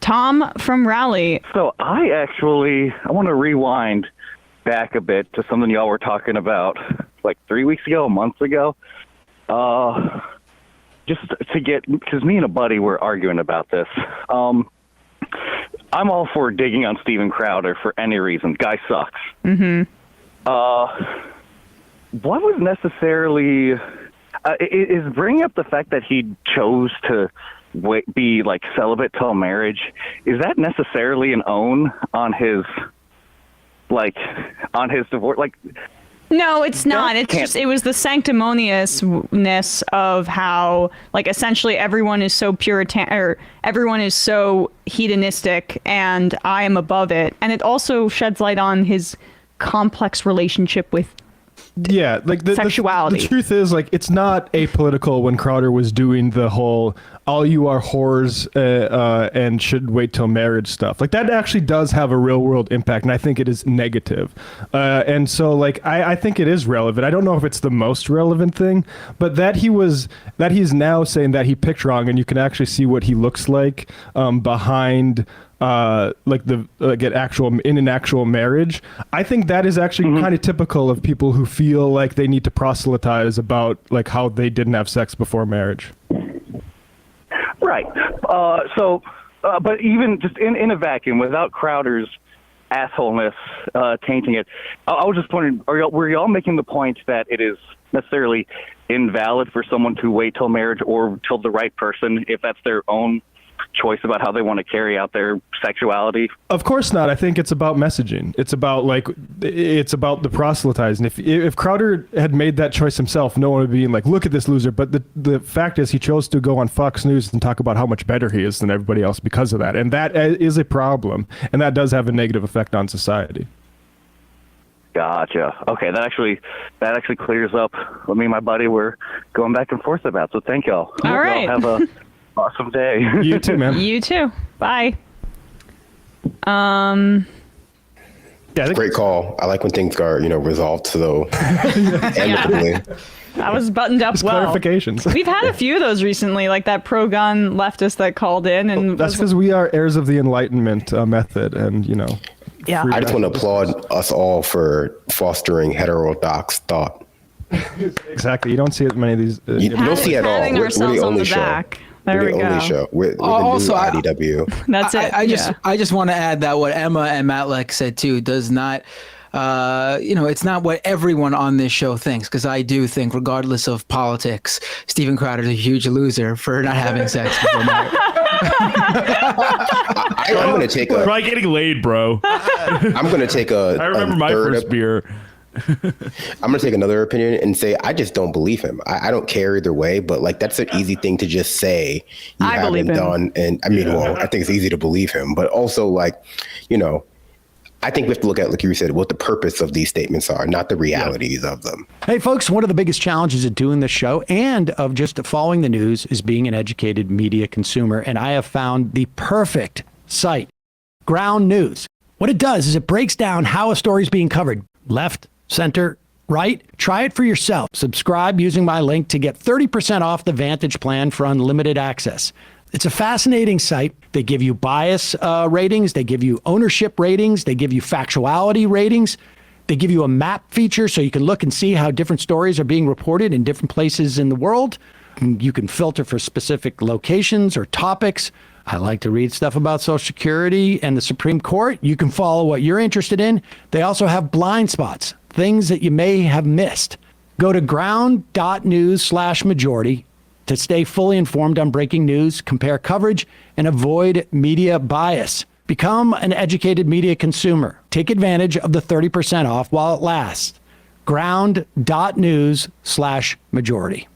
Tom from Raleigh. So I want to rewind back a bit to something y'all were talking about like 3 weeks ago, a month ago. Just to get, because me and a buddy were arguing about this. I'm all for digging on Steven Crowder for any reason. Guy sucks. Mm-hmm. What was necessarily is bringing up the fact that he chose to be like celibate till marriage? Is that necessarily an own on his divorce? Like, no, it's not. It's just, it was the sanctimoniousness of how, like, essentially everyone is so puritan, or everyone is so hedonistic, and I am above it. And it also sheds light on his complex relationship with sexuality. The truth is, like, it's not apolitical when Crowder was doing the whole all you are whores and should wait till marriage stuff. Like, that actually does have a real world impact, and I think it is negative. And so, like, I think it is relevant. I don't know if it's the most relevant thing, but that he's now saying that he picked wrong, and you can actually see what he looks like behind in an actual marriage. I think that is actually kind of typical of people who feel like they need to proselytize about like how they didn't have sex before marriage. Right. But even just in a vacuum, without Crowder's assholeness tainting it, I was just wondering, were y'all making the point that it is necessarily invalid for someone to wait till marriage or till the right person if that's their own choice about how they want to carry out their sexuality? Of course not. I think it's about messaging. It's about the proselytizing. If Crowder had made that choice himself, no one would be like, look at this loser. But the fact is, he chose to go on Fox News and talk about how much better he is than everybody else because of that. And that is a problem. And that does have a negative effect on society. Gotcha. Okay, that actually clears up what me and my buddy were going back and forth about. So thank y'all. All right. Y'all have a awesome day. You too, man. You too. Bye. Great call. I like when things are, resolved so amicably. That was buttoned up well. Clarifications. We've had a few of those recently, like that pro-gun leftist that called in, and that's because we are heirs of the Enlightenment method, and Yeah. I just want to applaud us all for fostering heterodox thought. Exactly. You don't see as many of these. You don't see it at all. We're the only show. Back. There we go. Only show. We're also, the new IDW. That's it. I just want to add that what Emma and Matlack said too does not, it's not what everyone on this show thinks, because I do think, regardless of politics, Steven Crowder is a huge loser for not having sex before marriage. I'm going to take a... Try getting laid, bro. I'm going to take a... I remember my first beer. I'm going to take another opinion and say I just don't believe him. I don't care either way, but like that's an easy thing to just say you haven't done. And I mean, well, I think it's easy to believe him, but also like, I think we have to look at, like you said, what the purpose of these statements are, not the realities of them. Hey, folks, one of the biggest challenges of doing this show and of just following the news is being an educated media consumer. And I have found the perfect site, Ground News. What it does is it breaks down how a story is being covered, left, center, right? Try it for yourself. Subscribe using my link to get 30% off the Vantage plan for unlimited access. It's a fascinating site. They give you bias ratings. They give you ownership ratings. They give you factuality ratings. They give you a map feature so you can look and see how different stories are being reported in different places in the world. You can filter for specific locations or topics. I like to read stuff about Social Security and the Supreme Court. You can follow what you're interested in. They also have blind spots, things that you may have missed. Go to ground.news/majority to stay fully informed on breaking news, compare coverage, and avoid media bias. Become an educated media consumer. Take advantage of the 30% off while it lasts. Ground.news/majority.